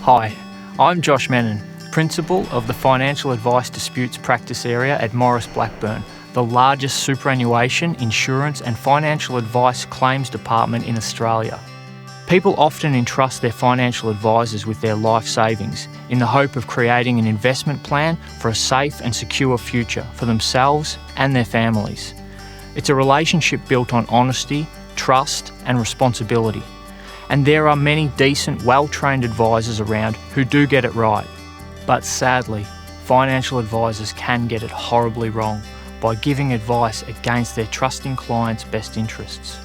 Hi, I'm Josh Menon, Principal of the Financial Advice Disputes Practice Area at Maurice Blackburn, the largest superannuation, insurance and financial advice claims department in Australia. People often entrust their financial advisors with their life savings in the hope of creating an investment plan for a safe and secure future for themselves and their families. It's a relationship built on honesty, trust and responsibility. And there are many decent, well-trained advisors around who do get it right. But sadly, financial advisors can get it horribly wrong by giving advice against their trusting clients' best interests.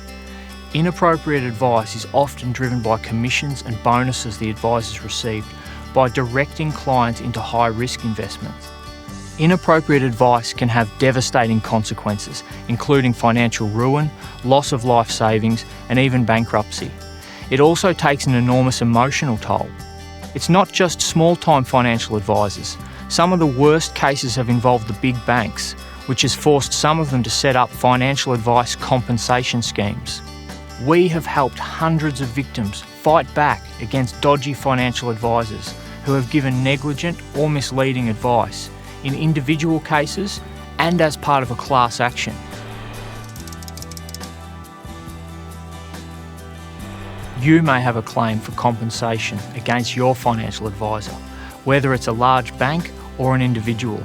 Inappropriate advice is often driven by commissions and bonuses the advisors received by directing clients into high-risk investments. Inappropriate advice can have devastating consequences, including financial ruin, loss of life savings, and even bankruptcy. It also takes an enormous emotional toll. It's not just small-time financial advisors. Some of the worst cases have involved the big banks, which has forced some of them to set up financial advice compensation schemes. We have helped hundreds of victims fight back against dodgy financial advisors who have given negligent or misleading advice in individual cases and as part of a class action. You may have a claim for compensation against your financial advisor, whether it's a large bank or an individual,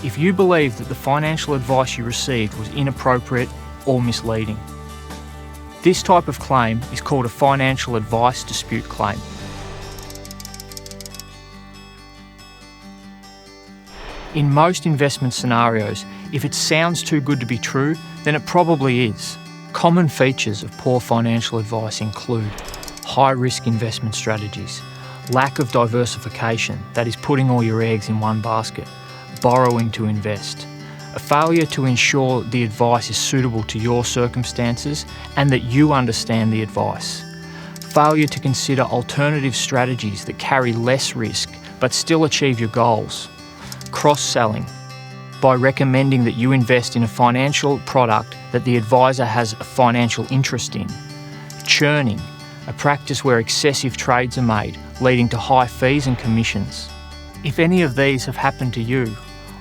if you believe that the financial advice you received was inappropriate or misleading. This type of claim is called a financial advice dispute claim. In most investment scenarios, if it sounds too good to be true, then it probably is. Common features of poor financial advice include high-risk investment strategies, lack of diversification, that is putting all your eggs in one basket, borrowing to invest, a failure to ensure the advice is suitable to your circumstances and that you understand the advice, failure to consider alternative strategies that carry less risk but still achieve your goals, cross-selling, by recommending that you invest in a financial product that the advisor has a financial interest in, churning, a practice where excessive trades are made, leading to high fees and commissions. If any of these have happened to you,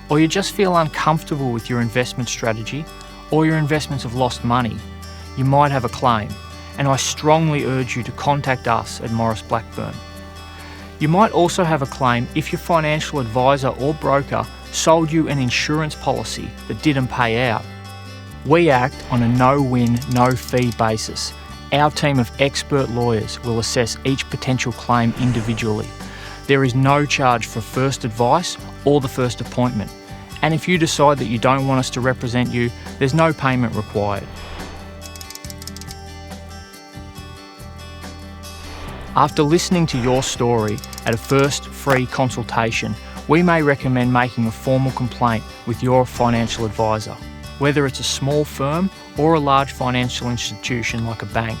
or you just feel uncomfortable with your investment strategy, or your investments have lost money, you might have a claim, and I strongly urge you to contact us at Maurice Blackburn. You might also have a claim if your financial advisor or broker sold you an insurance policy that didn't pay out. We act on a no-win, no-fee basis. Our team of expert lawyers will assess each potential claim individually. There is no charge for first advice or the first appointment. And if you decide that you don't want us to represent you, there's no payment required. After listening to your story at a first free consultation, we may recommend making a formal complaint with your financial advisor, whether it's a small firm or a large financial institution like a bank.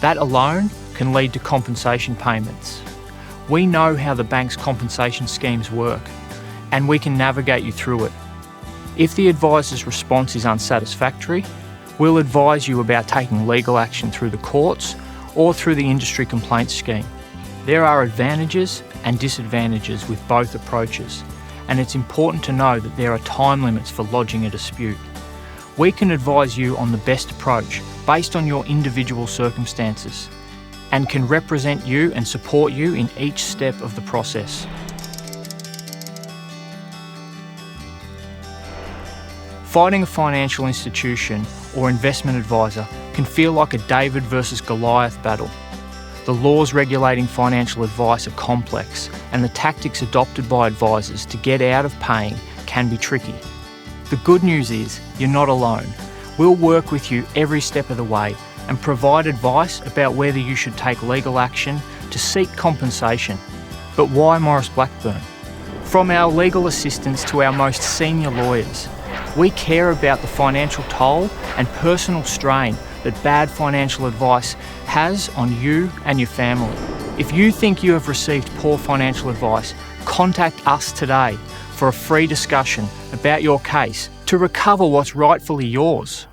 That alone can lead to compensation payments. We know how the bank's compensation schemes work, and we can navigate you through it. If the advisor's response is unsatisfactory, we'll advise you about taking legal action through the courts or through the industry complaints scheme. There are advantages and disadvantages with both approaches, and it's important to know that there are time limits for lodging a dispute. We can advise you on the best approach based on your individual circumstances and can represent you and support you in each step of the process. Fighting a financial institution or investment advisor can feel like a David versus Goliath battle. The laws regulating financial advice are complex, and the tactics adopted by advisors to get out of paying can be tricky. The good news is you're not alone. We'll work with you every step of the way and provide advice about whether you should take legal action to seek compensation. But why Maurice Blackburn? From our legal assistants to our most senior lawyers, we care about the financial toll and personal strain that bad financial advice has on you and your family. If you think you have received poor financial advice, contact us today for a free discussion about your case to recover what's rightfully yours.